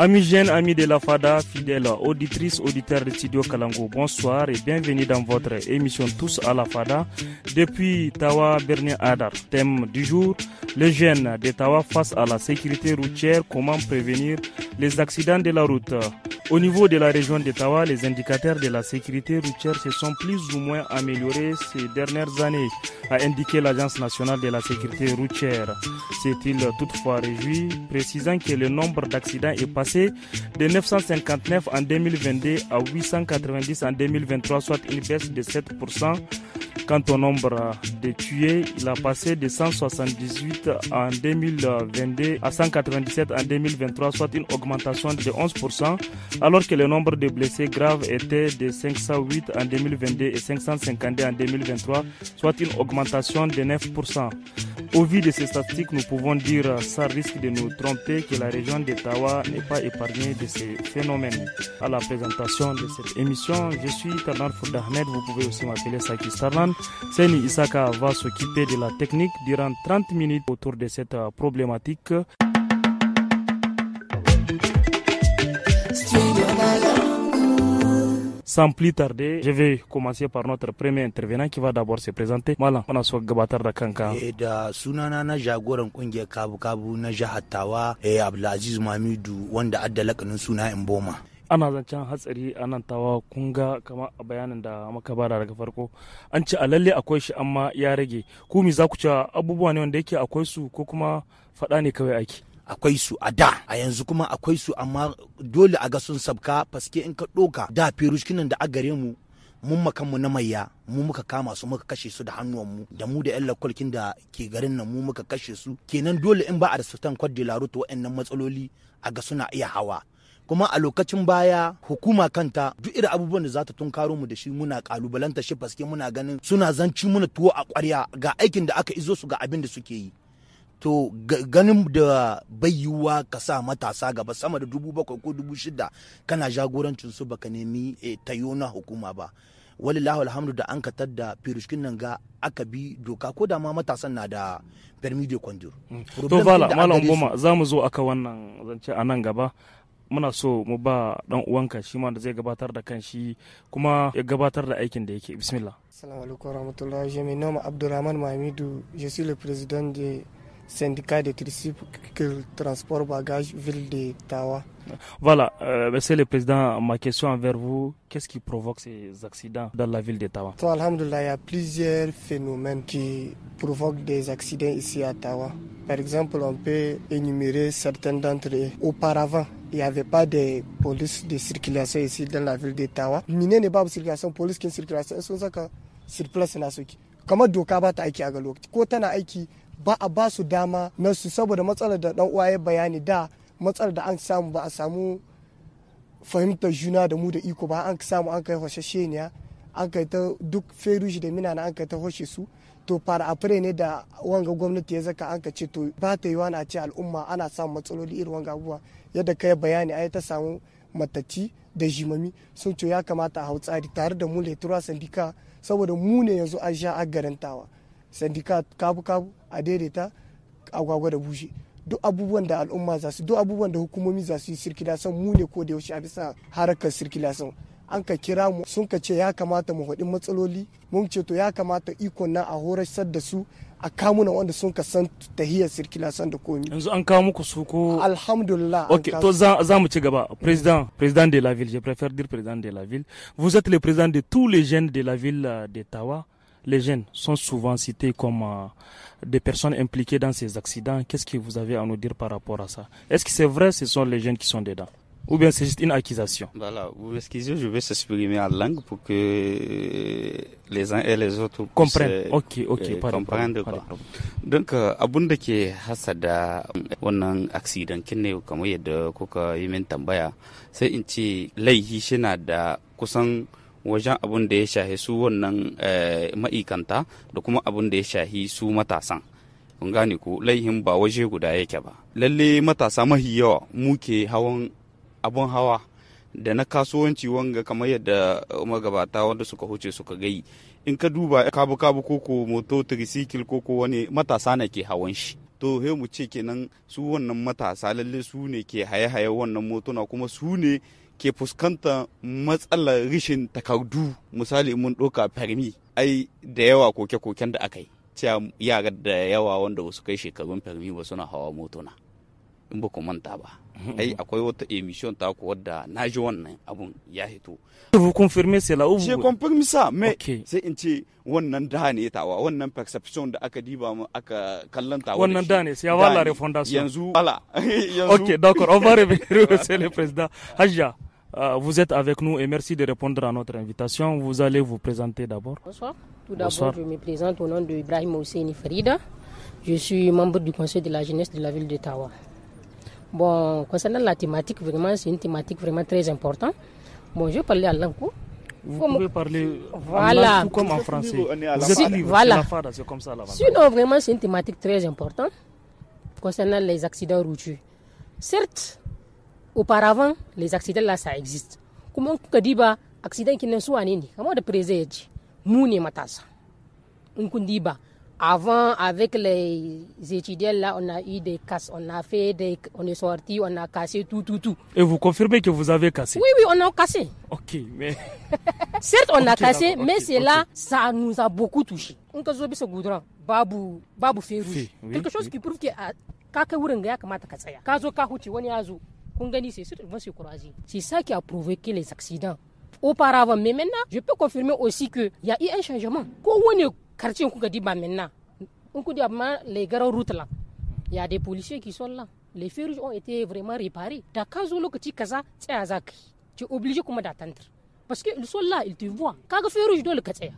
Amis jeunes, amis de la FADA, fidèles auditrices, auditeurs de Studio Kalango, bonsoir et bienvenue dans votre émission Tous à la FADA depuis Tawa Bernier Adar. Thème du jour, les jeunes de Tawa face à la sécurité routière, comment prévenir les accidents de la route. Au niveau de la région de Tawa, les indicateurs de la sécurité routière se sont plus ou moins améliorés ces dernières années, a indiqué l'Agence nationale de la sécurité routière. S'est-il toutefois réjoui, précisant que le nombre d'accidents est passé de 959 en 2022 à 890 en 2023, soit une baisse de 7%. Quant au nombre de tués, il a passé de 178 en 2022 à 197 en 2023, soit une augmentation de 11%, alors que le nombre de blessés graves était de 508 en 2022 et 552 en 2023, soit une augmentation de 9%. Au vu de ces statistiques, nous pouvons dire, sans risque de nous tromper, que la région d'Ottawa n'est pas épargnée de ces phénomènes. À la présentation de cette émission, je suis Tarnan Foudahmed, vous pouvez aussi m'appeler Saki Starnan. Seni Isaka va s'occuper de la technique durant 30 minutes autour de cette problématique. Sans plus tarder, je vais commencer par notre premier intervenant qui va d'abord se présenter. Malam, on a so gabatar da kanka. Da sunana na jagoran kungiyar kabu-kabu na jihar Tawa, Abdulaziz Mamidu wanda adda lakanin suna Mboma. Ana zancen hatsari a nan Tawa kun ga kama a bayanin da muka bada daga farko. An ce a lalle akwai shi amma ya rage. Ku mi za ku cewa abubuwa ne wanda yake akwai su ko kuma faɗa ne kawai ake? Akwai su a da, a yanzu kuma akwai su amma dole a ga sun sabka paske in ka ɗoka da firushkinan da a gare mu mun makanmu na maiya mu muka kama su muka kashe su da hannuwanmu da mu da 'yan lakwalkin da ke garin nan mu muka kashe su kenan dole in ba a da sultan kwadde laruto wa'annan matsaloli a ga suna iya hawa kuma a lokacin baya hukuma kanta duk irin abubuwan da za ta tunkaro mu da shi muna kalubalanta shi paske muna ganin suna zanci muna tuwo a ƙwarya ga aikin da aka izo su ga abin da suke yi. To ganin da bai yiwuwa ka sa matasa gaba sama da 7,000 ko 6,000 kana jagorancin su baka nemi tayo na hukuma ba. Walillahi alhamdu da an katar da firushkin nan ga aka bi doka ko da ma matasan na da permis de conduire. To vala malam Boma za mu zo aka wannan zance a nan gaba. Muna so mu ba dan uwanka shi ma da zai gabatar da kanshi kuma ya gabatar da aikin da yake. Bismillah. Assalamu alaikum warahmatullahi. Je me nomme Abdurrahman Mahamidou. Je suis le président de syndicat de tricycle transport bagage ville de Tawa. Voilà, Monsieur le Président, ma question envers vous, qu'est-ce qui provoque ces accidents dans la ville de Tawa? Alhamdulillah, il y a plusieurs phénomènes qui provoquent des accidents ici à Tawa. Par exemple, on peut énumérer certains d'entre eux. Auparavant, il n'y avait pas de police de circulation ici dans la ville de Tawa. Mine ne babu circulation, police qui circulation, sun saka sur place na soki. Kamar doka ba ta aiki a ga lokaci, ko tana aiki ba a ba su dama na su saboda matsalar da dan uwa ya bayani da matsalar da an samu ba a samu fahimtar juna da mu da iko ba an samu an kai hoshashe ne an kai ta duk ferushi da mina na an kai ta hoshe su to fara afire ne da wanga gwamnati ya zaka an ka ce to ba ta yiwa na ce al'umma ana samun matsaloli irin wanga abubuwa yadda kai bayani ai ta samu matacci da jimami sun ce ya kamata a hau tsari tare da mu letura sandika saboda mu ne yanzu an sha agarantawa sandika kabu-kabu a daidaita agwagwa da bushe duk abubuwan da al'umma za su duk abubuwan da hukumomi za su yi sirkilasan mu ne ko da yaushe a bisa harkar sirkilasan an ka kira mu sun ka ce ya kamata mu haɗin matsaloli mun ce to ya kamata ikon nan a horasar da su a kamuna wanda sun ka san tahiyar sirkilasan da komi yanzu an kawo muku su ko alhamdulillah. Ok, to za mu ci gaba. Président de la ville, je préfère dire président de la ville, vous êtes le président de tous les jeunes de la ville de Tawa. Les jeunes sont souvent cités comme des personnes impliquées dans ces accidents. Qu'est-ce que vous avez à nous dire par rapport à ça? Est-ce que c'est vrai ce sont les jeunes qui sont dedans? Ou bien c'est juste une accusation? Voilà, vous excusez, je vais s'exprimer en langue pour que les uns et les autres comprennent. Comprendre quoi. Donc, abun da ke hasada wannan accident kin ne kamar yadda kuka yi min tambaya sai in ce laihi shi na da kusan wajen abun da ya shahi su wannan ma'ikanta da kuma abun da ya shahi su matasan. Kun gane ko laihin ba waje guda yake ba. Lalle matasa mahi yawa muke hawan abun hawa da na kasuwanci wanga kamar yadda magabata wanda suka huce suka gai. In ka duba kabu-kabu koko moto tricycle koko wani matasa na ke hawan shi. to he mu ce kenan su wannan matasa lalle su ne ke haye-haye wannan motuna kuma su ne ke fuskanta matsalar rishin takardu. Misali mun ɗauka fermi ai da yawa koke-koken da aka yi cewa yara da yawa wanda ba su kai shekarun fermi ba suna hawa motuna in ba ku manta ba. Ai akwai wata emission ta ku wadda na ji wannan abun ya hito. Vous confirmez cela ou je confirme ça mais sai in ce wannan da ne tawa wannan perception da aka diba mu aka kallanta wannan da ne c'est avant la refondation yanzu voilà. OK, d'accord, on va revenir c'est le président Hadja. Vous êtes avec nous et merci de répondre à notre invitation. Vous allez vous présenter d'abord. Bonsoir. Tout d'abord, je me présente au nom de Ibrahim Hosseini Farida. Je suis membre du conseil de la jeunesse de la ville de Tawa. Bon, concernant la thématique, vraiment, c'est une thématique vraiment très importante. Bon, je vais parler à langue. Vous pouvez parler voilà. en tout comme en français. Vous êtes libre, voilà. C'est comme ça. Sinon, vraiment, c'est une thématique très importante concernant les accidents routiers. Certes, auparavant, les accidents là, ça existe. Comment on dit bah, accident qui ne soit ni comment de préser nous ni matassa. On dit bah, avant, avec les étudiants là, on a eu des casses, on est sorti, on a cassé tout. Et vous confirmez que vous avez cassé? Oui, on a cassé. Ok, mais certes, on a cassé, mais c'est là, ça nous a beaucoup touché. On a joué ce goudron, babou fait rouge. Quelque chose qui prouve que kaka wurin ga ya kamata ka tsaya. Ka zo ka huce wani ya zo. Kun gani c'est sûr ils vont se croiser. C'est ça qui a provoqué les accidents auparavant. Mais maintenant, je peux confirmer aussi que il y a eu un changement. Ko woni quartier on dit bah maintenant, on dit les grandes routes là, il y a des policiers qui sont là. Les feux rouges ont été vraiment réparés. Da ka zo lokaci kaza tsaya zaka. Tu es obligé kuma d'attendre parce que ils sont là, ils te voient. Kaga feu rouge dole ka tsaya.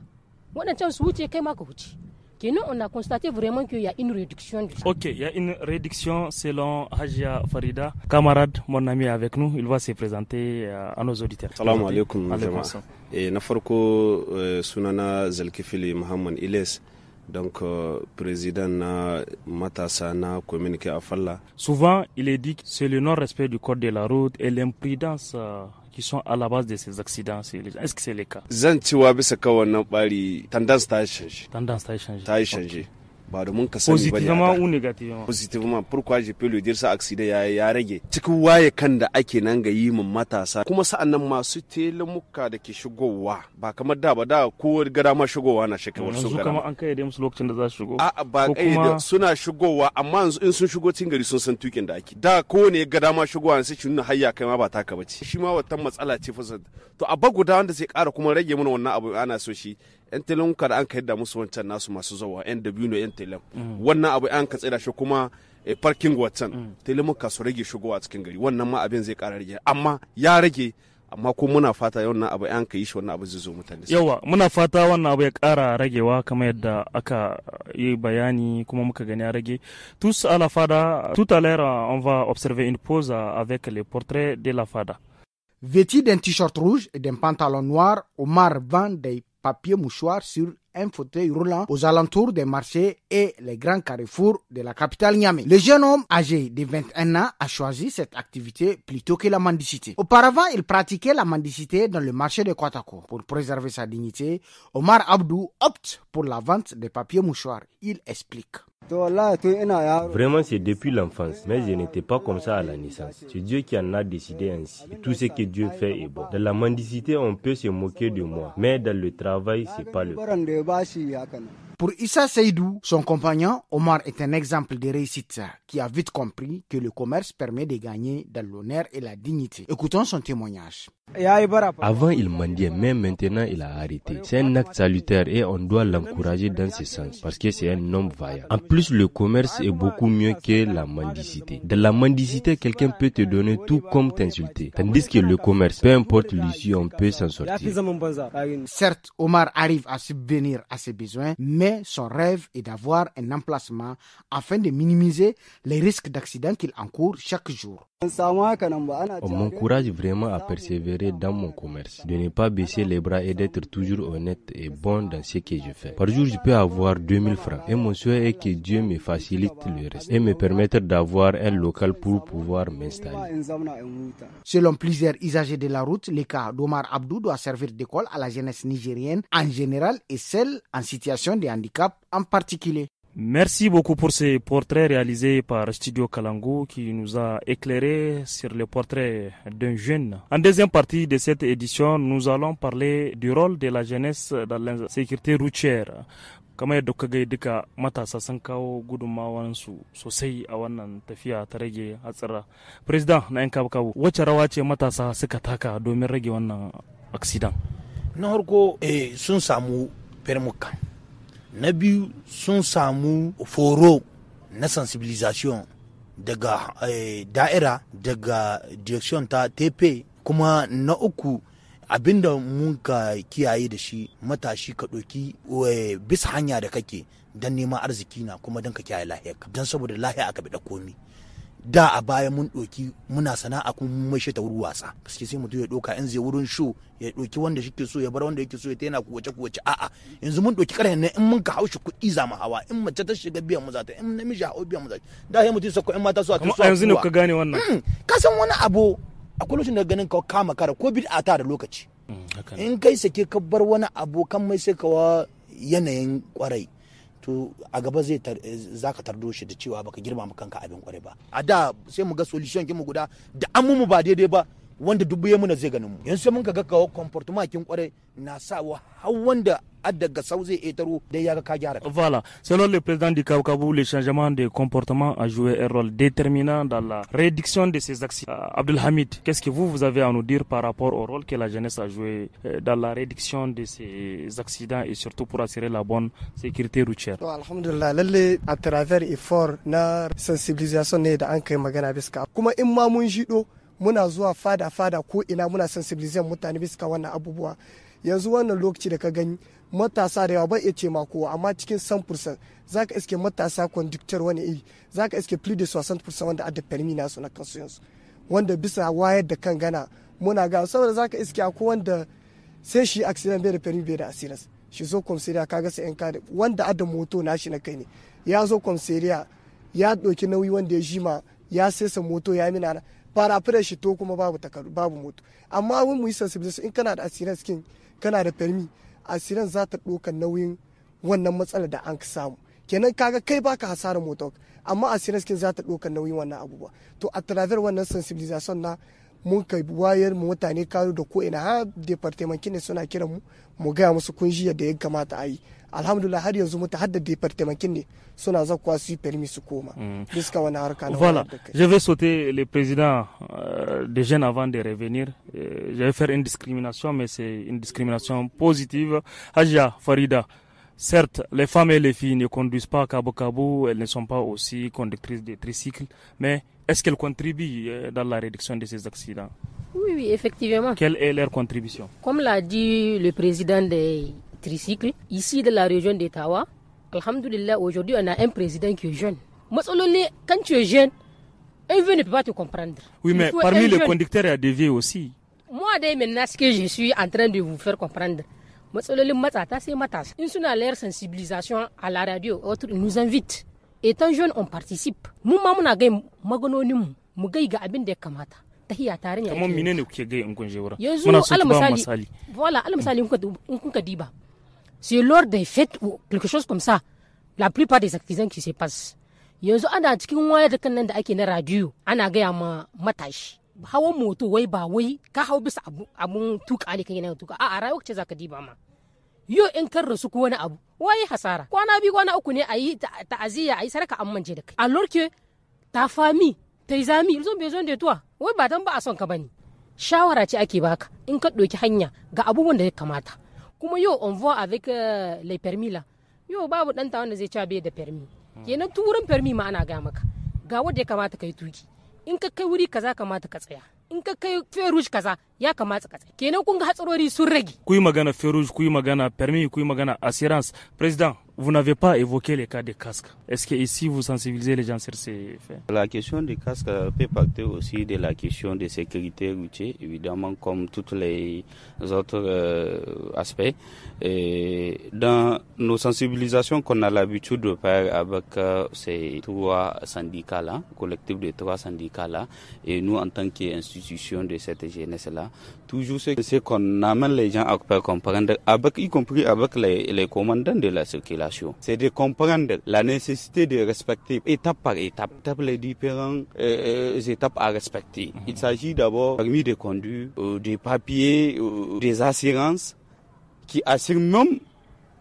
Wadancan su wuce kai ma ka huce. Nous, on a constaté vraiment qu'il y a une réduction. Ok, il y a une réduction selon Hadja Farida. Camarade, mon ami est avec nous, il va se présenter à nos auditeurs. Salam alaikum. Et nafarko sunana Zalkifili Muhammad Iles, donc président na matasa na communiqué à Falla. Souvent, il est dit que c'est le non-respect du code de la route et l'imprudence qui sont à la base de ces accidents. Est-ce que c'est le cas? Zan cewa bisa ka wannan bari tendance ta change. Tendance ta change. Ta change. Ba da mun ka sani bane. Positivement ou négativement? Positivement. Pourquoi je peux le dire ça accident ya rage. Cikin waye kan da ake nan ga yi mun matasa. Kuma sa'annan masu telemuka da ke shigowa ba kamar da ba da ko gada ma shigowa na shakawar su gara. Yanzu kuma an kayyade musu lokacin da za su shigo. A'a ba kayyade suna shigowa amma in sun shigo cikin gari sun san tukin da ake. Da ko ne gada ma shigowa sai shi nuna hayya kai ma ba taka bace. Shi ma wata matsala ce fa to a guda wanda zai ƙara kuma rage mana wannan abu ana so shi yan telemuka da an kai da musu wancan nasu masu zawa yan dabino yan tele wannan abu an ka tsira shi kuma parking wancan telemuka su rage shigowa cikin gari wannan ma abin zai ƙara rage amma ya rage amma ko muna fata wannan abu an ka yi shi wannan abu zai zo mutane yawa muna fata wannan abu ya ƙara ragewa kamar yadda aka yi bayani kuma muka gani ya rage. Tous à la fada, tout à l'heure on va observer une pause avec les portraits de la fada. Vêtu d'un t-shirt rouge et d'un pantalon noir, Omar vend des papiers mouchoirs sur un fauteuil roulant aux alentours des marchés et les grands carrefours de la capitale Niamey. Le jeune homme âgé de 21 ans a choisi cette activité plutôt que la mendicité. Auparavant, il pratiquait la mendicité dans le marché de Kwatako. Pour préserver sa dignité, Omar Abdou opte pour la vente des papiers mouchoirs. Il explique. Vraiment, c'est depuis l'enfance, mais je n'étais pas comme ça à la naissance. C'est Dieu qui en a décidé ainsi. Et tout ce que Dieu fait est bon. Dans la mendicité, on peut se moquer de moi, mais dans le travail, c'est pas le cas. Pour Issa Seydou, son compagnon, Omar est un exemple de réussite qui a vite compris que le commerce permet de gagner dans l'honneur et la dignité. Écoutons son témoignage. Avant, il mendiait, mais maintenant, il a arrêté. C'est un acte salutaire et on doit l'encourager dans ce sens parce que c'est un homme vaillant. En plus, le commerce est beaucoup mieux que la mendicité. Dans la mendicité, quelqu'un peut te donner tout comme t'insulter. Tandis que le commerce, peu importe l'issue, on peut s'en sortir. Certes, Omar arrive à subvenir à ses besoins, mais son rêve est d'avoir un emplacement afin de minimiser les risques d'accident qu'il encourt chaque jour. On m'encourage vraiment à persévérer dans mon commerce, de ne pas baisser les bras et d'être toujours honnête et bon dans ce que je fais. Par jour, je peux avoir 2000 francs et mon souhait est que Dieu me facilite le reste et me permettre d'avoir un local pour pouvoir m'installer. Selon plusieurs usagers de la route, le cas d'Omar Abdou doit servir d'école à la jeunesse nigérienne en général et celle en situation de handicap en particulier. Merci beaucoup pour ces portraits réalisés par Studio Kalangu qui nous a éclairé sur le portrait d'un jeune. En deuxième partie de cette édition, nous allons parler du rôle de la jeunesse dans la sécurité routière. Kamar yadda kuka ga duka matasa sun kawo gudunmawansu sosai a wannan tafiya ta rage hatsara. President na 'yan kabu-kabu, wacce rawa ce matasa suka taka domin rage wannan accident? Na harko sun samu permuka. Na biyu sun samu foro na sensibilisation daga da'ira, daga direction ta TP. Kuma na uku abinda mun ka kiyaye da shi, matashi ka ɗauki bisa hanya da kake don neman arziki na kuma don ka kiyaye lahiyarka, don saboda lahiya aka bi da komi. Da a baya mun ɗauki muna sana'a kuma mun maishe ta wurin wasa, gaske sai mutum ya ɗauka in zai wurin show ya ɗauki wanda shi ke so ya bar wanda yake so ya taina kuwace a'a yanzu mun ɗauki ƙarhen nan in mun ka haushi kuɗi za mu hawa, in mace ta shiga biyan mu za ta, in namiji hau biyan mu za ta. Da ya mutum sako in mata su a tusu a yanzu ne ka gane wannan ka san wani abu akwai lokacin da ganin ka kama kara ko bid'a ta da lokaci. In kai sake ka bar wani abu kan mai sai kawa yanayin kwarai to a gaba za ka tardo shi da cewa baka girmama kanka abin kwarai ba. A da sai mu ga solution kin mu guda da an mu ba daidai ba wanda dubuye muna zai ganin mu. Yanzu sai mun ga kawo comportement kin kwarai na sawa har wanda daga sau zai etaro dai ya ga ka gyara. Voilà, selon le président du Kabu, le changement de comportement a joué un rôle déterminant dans la réduction de ces accidents. Abdelhamid, qu'est-ce que vous avez à nous dire par rapport au rôle que la jeunesse a joué dans la réduction de ces accidents et surtout pour assurer la bonne sécurité routière? Alhamdulillah, lalle a travers effort na sensibilisation ne da an kai magana biska. Kuma in ma mun shido muna zuwa fada ko ina muna sensibilizan mutane biska wannan abubuwa. Yanzu wannan lokaci da ka gani matasa da yawa ba iya ce ma kowa, amma cikin 100% za ka iske matasa conductor wani iri, za ka iske plus de 60% wanda adda permi nasu na kansu yanzu, wanda bisa wayar da kan gana muna ga saboda za ka iske akwai wanda sai shi accident bai da permi bai da assurance, shi zo komisariya kaga sai yan kada wanda adda moto nashi na kai ne ya zo komisariya ya ɗauki nauyi wanda ya jima ya sesa moto ya mina fara fira shi to kuma babu takardu babu moto. Amma mun mu yi sensibilization in kana da assurance kin kana da permi, asiran za ta ɗauka nauyin wannan matsalar da an samu, kenan kaga kai baka hasarar motar amma asiran kin za ta ɗauka nauyin wannan abubuwa. To a travers wannan sensibilisation na mun kai wayar mu mutane karo da ko ina har department ne suna kiran mu gaya musu kunji yadda ya kamata a yi. Alhamdulillah har yanzu muta hadda department ne suna zakwa su permis su koma bisa wani harka na. Voilà, je vais sauter le président des jeunes avant de revenir. Je vais faire une discrimination, mais c'est une discrimination positive. Haja Farida, certes, les femmes et les filles ne conduisent pas Kabu-Kabu, elles ne sont pas aussi conductrices de tricycles, mais est-ce qu'elles contribuent dans la réduction de ces accidents? Oui, effectivement. Quelle est leur contribution? Comme l'a dit le président des tricycles, ici de la région d'Ottawa, alhamdoulilah, aujourd'hui on a un président qui est jeune. Quand tu es jeune, un vieux ne peut pas te comprendre. Oui, mais parmi les conducteurs, il y a des vieux aussi. Moi, maintenant, ce que je suis en train de vous faire comprendre, c'est une sensibilisation à la radio, ils nous invitent. Étant jeune, on participe. Nous, kamar mine ne kuke gai in kun je wurin muna so ki ba misali voilà misali in kun ka diba c'est lors des fêtes ou quelque chose comme ça la plupart des accidents qui se passent yanzu ana cikin wayar da kan nan da ake na radio ana gaya ma matashi hawan moto wai ba wai ka hau bisa abun tuka ne kan yana tuka a rayuwar ce zaka diba ma yo in kan rasu ko wani abu wai hasara kwana biyu kwana uku ne ayi ta'aziyya ayi sarka an manje da kai alors que ta famille tes amis ils ont besoin de toi wai ba dan ba a son ka bane shawara ce ake baka in ka ɗauki hanya ga abubuwan da ya kamata kuma yo on voit avec les permis là yo babu dan ta wanda zai ci bai da permis kenan turin permis ma ana ga maka ga wanda ya kamata kai tuki in ka kai wuri kaza kamata ka tsaya in ka kai ferush kaza ya kamata ka tsaya kenan kun ga hatsarori sun rage ku yi magana ferush ku yi magana permis ku yi magana assurance. Président, vous n'avez pas évoqué les cas de casque. Est-ce que ici vous sensibilisez les gens sur ces faits? La question des casques peut partir aussi de la question de sécurité routière, évidemment, comme tous les autres aspects. Et dans nos sensibilisations qu'on a l'habitude de faire avec ces 3 syndicats-là, collectif de 3 syndicats-là, et nous en tant qu'institution de cette jeunesse-là, toujours c'est qu'on amène les gens à faire comprendre, avec, y compris avec les commandants de la circulation, population, c'est de comprendre la nécessité de respecter étape par étape les différentes étapes à respecter. Il s'agit d'abord permis de conduire, des papiers, des assurances qui assurent même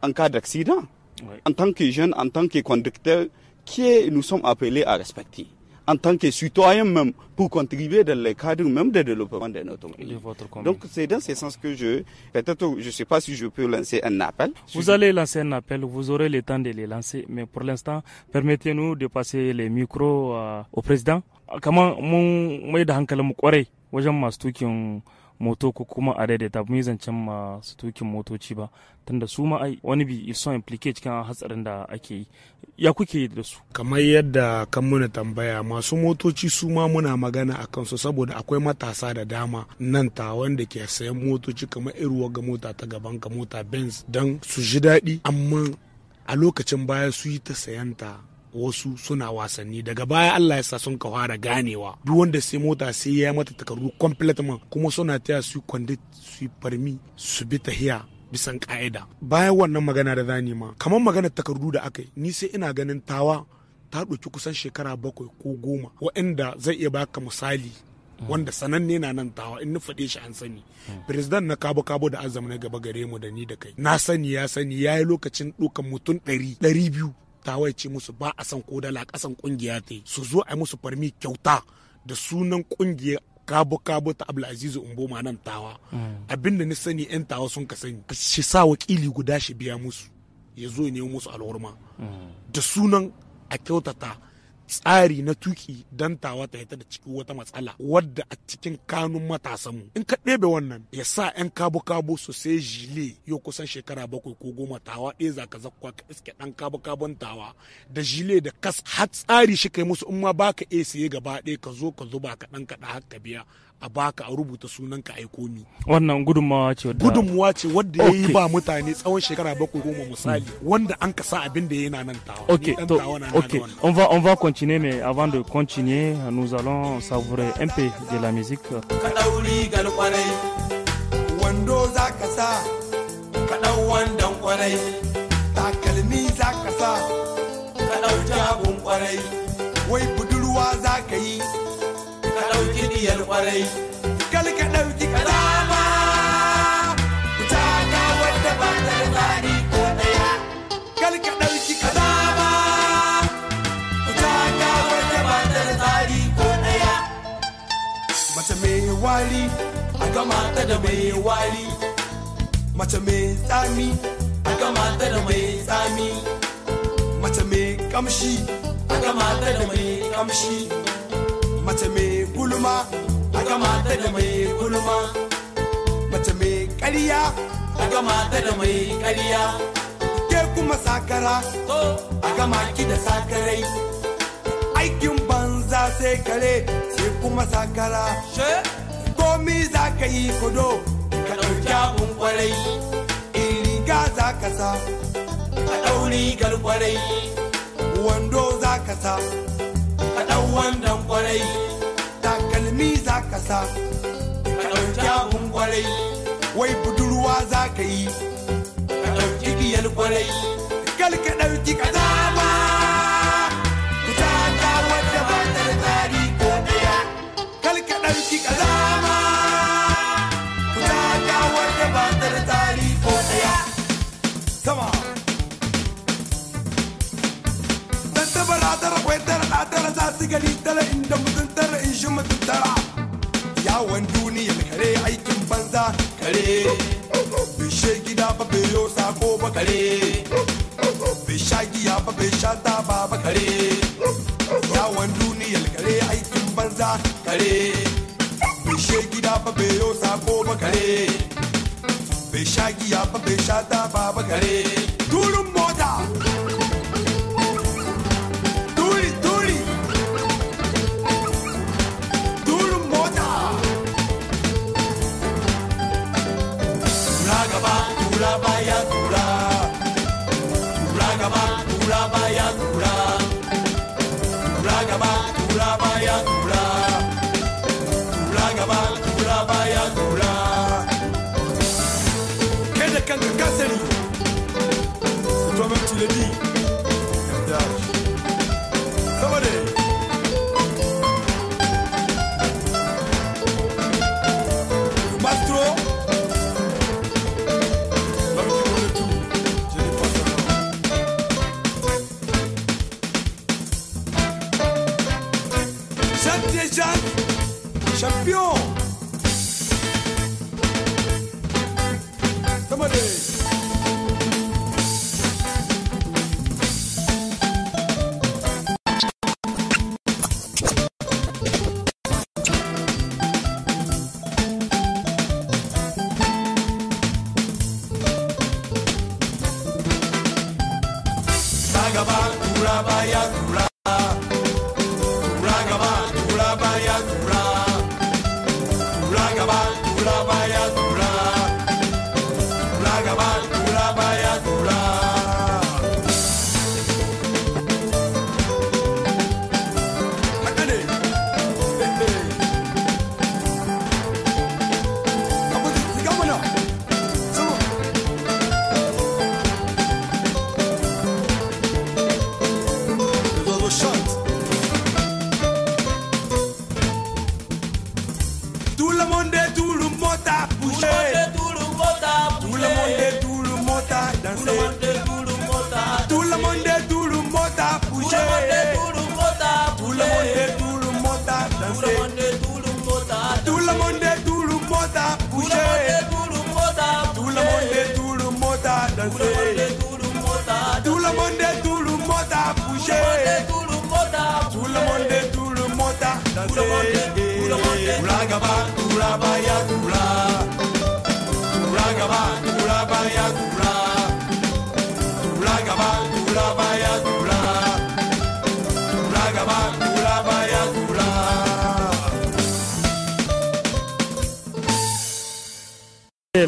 en cas d'accident. Oui. En tant que jeune, en tant que conducteur, nous sommes appelés à respecter. En tant que citoyen même, pour contribuer dans le cadre même de développement de notre pays. Donc c'est dans ce sens que je ne sais pas si je peux lancer un appel. Vous allez lancer un appel, vous aurez le temps de les lancer, mais pour l'instant, permettez-nous de passer les micros au président. Comment mai da hankalin kwarai wajen masu tukin moto ko kuma a daidaita mu zancen masu tukin motoci ba tunda su ma ai wani bi ils sont impliqués cikin hatsarin da ake yi ya kuke da su kamar yadda kan muna tambaya masu motoci su ma muna magana a kansu saboda akwai matasa da dama nan ta wanda ke sayan motoci kamar irin ga mota ta gaban ka mota Benz dan su ji daɗi amma a lokacin baya su yi ta sayanta wasu suna wasanni daga baya Allah ya sa sun ka fara ganewa duk wanda sai mota sai ya mata takardu completely kuma suna taya su kwandit su farmi su bi tahiya bisan ka'ida. Bayan wannan magana da zani ma kamar magana takardu da aka yi ni sai ina ganin tawa ta ɗauki kusan shekara 7 ko 10 waɗanda zai iya baka misali wanda sananne na nan tawa in na faɗe shi an sani president na kabo da azam na gaba gare mu da ni da kai na sani ya yi lokacin ɗaukan mutum 100-200 tawai ce musu ba a san kodala kasan kungiya ta su zo a musu farmi kyauta da sunan kungiyar kabo ta Abdulaziz Umboma nan tawa abinda ni sani yan tawa sun ka sani shi sa wakili guda shi biya musu ya zo ne musu alhurma da sunan a kyautata tsari na tuki dan tawa ta yata da cikin wata matsala wadda a cikin kanun matasanmu in ka ɗebe wannan ya sa 'yan kabo su sai jile yau kusan shekara 7 ko 10 tawa ɗaya za ka zakwa ka iske ɗan kabon tawa da jile da kas har tsari shi kai musu in ma baka iya siye gaba ɗaya ka zo ka zuba ka ɗan kaɗa har ka biya a baka a rubuta sunan ka aiko ni wannan gudunmawa ce wadda ya yi ba mutane tsawon shekara 7-10 misali wanda an ka sa abin da yana nan tawa on va continuer mais avant de continuer nous allons savourer un peu de la musique kadauri gal kwarai wando zaka sa kadau wandan kwarai takalmi zaka sa kadau jabun kwarai wai budurwa zaka yi ka ɗauki diyar ƙwarai kal ka ɗauki kalama ku taka wadda ba ta da tsari ko ɗaya kal ka ɗauki kalama ku taka wadda ba ta da tsari ko ɗaya mace mai wari a gama ta da mai wari mace mai tsami a gama ta da mai tsami mace mai kamshi a gama ta da mai kamshi mace mai gulma a gama ta da mai gulma mace mai ƙarya a gama ta da mai ƙarya ke kuma sakara a gama ki da sakarai aikin banza sai kare sai kuma sakara komi za ka yi kudo ka ɗauki abun kwarai in riga za ka sa ka ɗau rigar kwarai wando za ka sa ka ɗau wandan kwarai takalmi za ka sa ka ɗauki abun kwarai wai budurwa za ka yi ka ɗauki giyar kwarai kal ka ɗauki kazama ku taka wadda ba ta da tsari ko ɗaya kal ka ɗauki kazama ku taka wadda ba ta da tsari ko ɗaya sama tara za su gani tara inda mutum tara in shi mutum tara yawon duniyar kare aikin banza kare bishe gida ba bai yo sako ba kare bai sha giya ba bai sha taba ba kare yawon duniyar kare aikin banza kare bishe gida ba bai yo sako ba kare bai sha giya ba bai sha taba ba kare turin mota tura baya tura gaba tura baya tura gaba tura baya tura gaba tura baya tura kai da kanka ka sani toi-même tu le dis. Ça va aller. Mastro. L'homme qui connaît tout. Je n'ai pas son nom. Chante des gens. Champion. Ça va aller.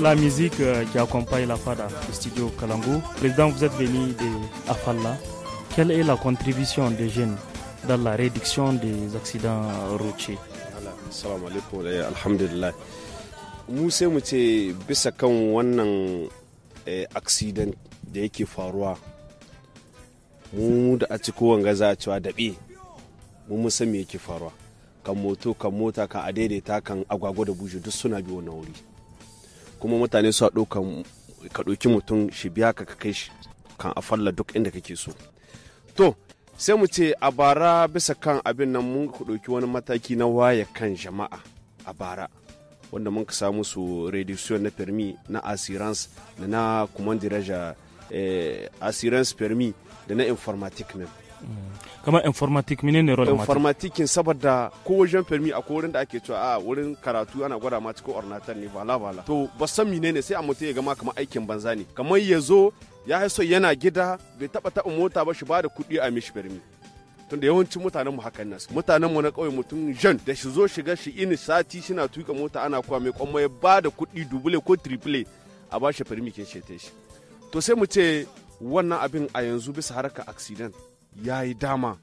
La musique qui accompagne la FADA au studio Kalangu. Président, vous êtes venu de Afalla. Quelle est la contribution des jeunes dans la réduction des accidents routiers? Assalamu alaikum, alhamdulillah. Mu sai mu ce bisa kan wannan accident da yake faruwa, mu da a cikin wanga za a cewa daɓe, mu san me yake faruwa. Kan moto, kan mota, kan adaidaita, kan agwagwa da buje duk suna bi wannan wuri. Kuma mutane su ɗaukan ka ɗauki mutum shi biya ka kai shi kan a falla duk inda kake so. To sai mu ce a bara bisa kan abin nan mun ɗauki wani mataki na waye kan jama'a a bara wanda mun ka samu su reduction na permis na assurance da na kuma diraja assurance permis da na informatic même. Kamar informatic mene ne role informatikin saboda ko wajen permi a ko wurin da ake cewa a wurin karatu ana gwada ma cikin ornatar ne bala to ba san mene ne sai a mutu ya gama kamar aikin banza ne kamar ya zo ya haiso yana gida bai taba mota ba shi ba da kuɗi a mishi permi tunda yawancin mutanen mu hakan nan mutanen mu na kauye mutum jan da shi zo shiga shi ini sati shina tuka mota ana kuwa mai kwamma ya ba da kuɗi dubule ko triple a ba shi permi kin shete shi to sai mu ce wannan abin a yanzu bisa harkar accident ya yi dama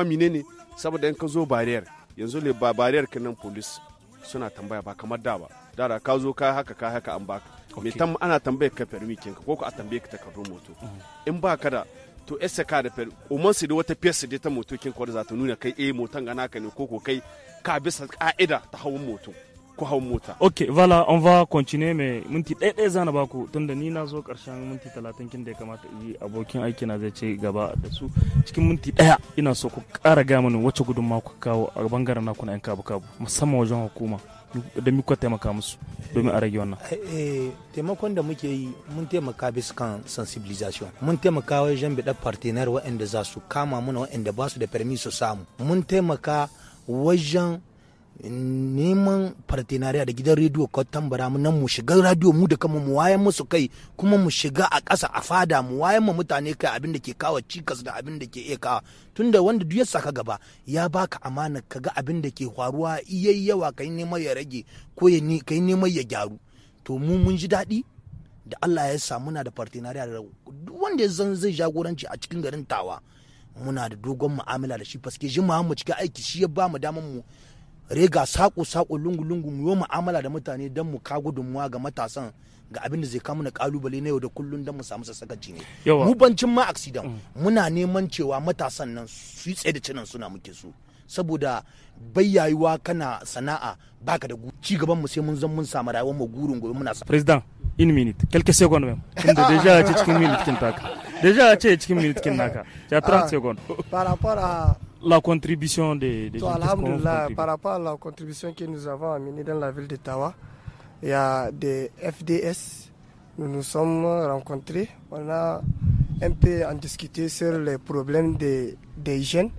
menene saboda in ka zo bariyar yanzu le ba bariyar kanan police suna tambaya ba kamar da ba da ka zo ka haka an baka me tam ana tambayar ka permi kinka ko a tambaye ka takardun moto in ba ka da to essa ka da permi umman su da wata pièce da ta moto kinka wadda za ta nuna kai motan ga naka ne ko kai ka bisa ka'ida ta hawan moto ko hawan mota. Ok, voilà, on va continuer mais minti ɗaya zana baku tunda ni na zo ƙarshen minti 30 kin da ya kamata yi abokin aiki na zai ce gaba da su cikin minti ɗaya ina so ku ƙara gaya mani wacce gudunmawa ku kawo a bangaren naku na 'yan kabu-kabu musamman wajen hukuma da muka taimaka musu domin a rage wannan. Taimakon da muke yi mun taimaka bisa kan sensibilisation, mun taimaka wajen biɗar partenaire waɗanda za su kama muna waɗanda ba su da permis su samu, mun taimaka wajen neman partenariya da gidan rediyo ko tambara mu nan mu shiga radio mu da kama mu wayan musu kai kuma mu shiga a ƙasa a fada mu wayan mu mutane kai abin da ke kawo cikas da abin da ke iya kawo tunda wanda duk ya saka gaba ya baka amana kaga abin da ke faruwa iyayi yawa kai neman ya rage ko ya kai neman ya gyaru to mu mun ji daɗi da Allah ya sa muna da partenariya da duk wanda ya zan zai jagoranci a cikin garin Tawa muna da dogon mu'amala da shi paske jima'a mu cikin aiki shi ya ba mu daman mu rega sako lungu mu yi mu'amala da mutane don mu ka gudunmuwa ga matasan ga abin da zai kama na kalubale na yau da kullun don mu samu sassakaci ne. Mu bancin ma accident muna neman cewa matasan nan su yi tsaye da cinan suna muke su, saboda bayyayuwa kana sana'a baka da ci gaban mu sai mun zan mun samu rayuwar mu gurin gobe muna. Président, une minute, quelques secondes même. Déjà cikin minute kin taka. Déjà cikin minute kin naka. Tu as 30 secondes. Par rapport à la contribution des alhamdulillah, par rapport à la contribution que nous avons amenée dans la ville de Tawa, il y a des FDS. Nous nous sommes rencontrés. On a un peu en discuté sur les problèmes des jeunes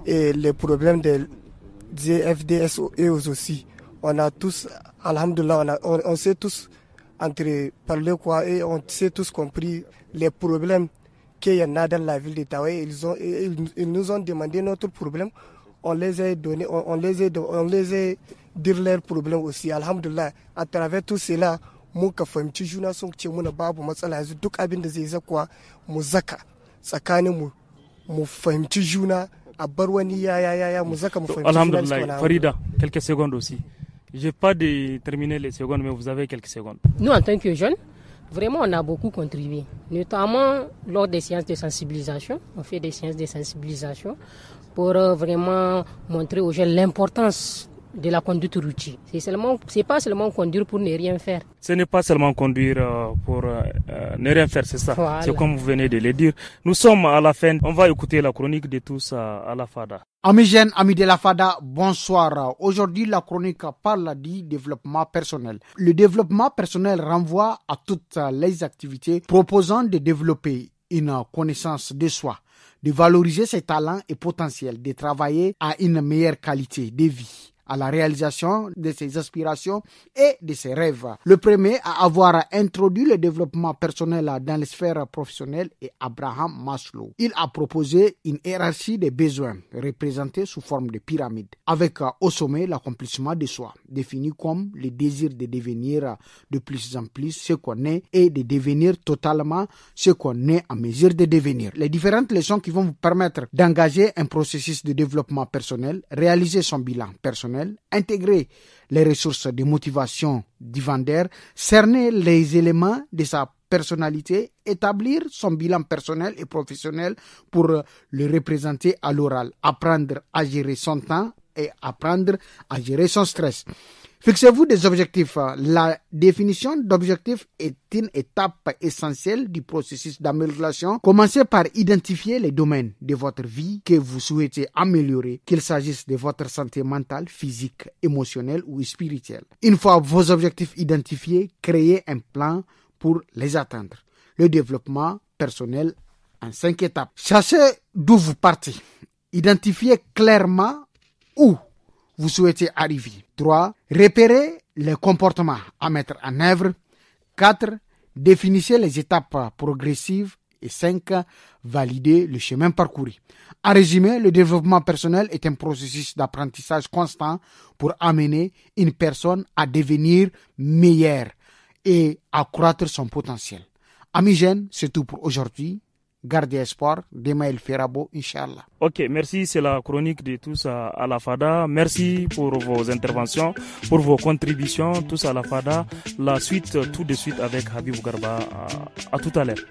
et les problèmes des FDS et aussi. On a tous, alhamdulillah, on s'est tous entre parler quoi et on s'est tous compris les problèmes qu'il y en a dans la ville de Tawa. Ils nous ont demandé notre problème. On les a donné, on les a dit leurs problèmes aussi. Alhamdulillah, à travers tout cela, muka fahimci juna sun ce muna babu matsala yanzu duk abin da zai zakwa mu zaka tsakanin mu fahimci juna a bar wani ya mu zaka mu fahimci juna. Alhamdulillah. Farida, quelques secondes aussi. Je n'ai pas de terminer les secondes, mais vous avez quelques secondes. Nous, en tant que jeunes, vraiment, on a beaucoup contribué, notamment lors des séances de sensibilisation. On fait des séances de sensibilisation pour vraiment montrer aux jeunes l'importance de la conduite routière. C'est pas seulement conduire pour ne rien faire. Ce n'est pas seulement conduire pour ne rien faire, c'est ça. Voilà. C'est comme vous venez de le dire. Nous sommes à la fin. On va écouter la chronique de tous à la FADA. Amis jeunes, amis de la FADA, bonsoir. Aujourd'hui, la chronique parle du développement personnel. Le développement personnel renvoie à toutes les activités proposant de développer une connaissance de soi, de valoriser ses talents et potentiels, de travailler à une meilleure qualité de vie, à la réalisation de ses aspirations et de ses rêves. Le premier à avoir introduit le développement personnel dans les sphères professionnelles est Abraham Maslow. Il a proposé une hiérarchie des besoins représentée sous forme de pyramide, avec au sommet l'accomplissement de soi, défini comme le désir de devenir de plus en plus ce qu'on est et de devenir totalement ce qu'on est en mesure de devenir. Les différentes leçons qui vont vous permettre d'engager un processus de développement personnel, réaliser son bilan personnel, intégrer les ressources de motivation du vendeur, cerner les éléments de sa personnalité, établir son bilan personnel et professionnel pour le représenter à l'oral, apprendre à gérer son temps et apprendre à gérer son stress. Fixez-vous des objectifs. La définition d'objectifs est une étape essentielle du processus d'amélioration. Commencez par identifier les domaines de votre vie que vous souhaitez améliorer, qu'il s'agisse de votre santé mentale, physique, émotionnelle ou spirituelle. Une fois vos objectifs identifiés, créez un plan pour les atteindre. Le développement personnel en 5 étapes. Sachez d'où vous partez. Identifiez clairement où vous souhaitez arriver. 3. Repérez les comportements à mettre en œuvre. 4. Définissez les étapes progressives. Et 5. Validez le chemin parcouru. En résumé, le développement personnel est un processus d'apprentissage constant pour amener une personne à devenir meilleure et accroître son potentiel. Amis jeunes, c'est tout pour aujourd'hui. Gardez espoir, demain il fera beau, Inch'Allah. Ok, merci, c'est la chronique de tous à la FADA. Merci pour vos interventions, pour vos contributions, tous à la FADA. La suite, tout de suite avec Habib Garba. À tout à l'heure.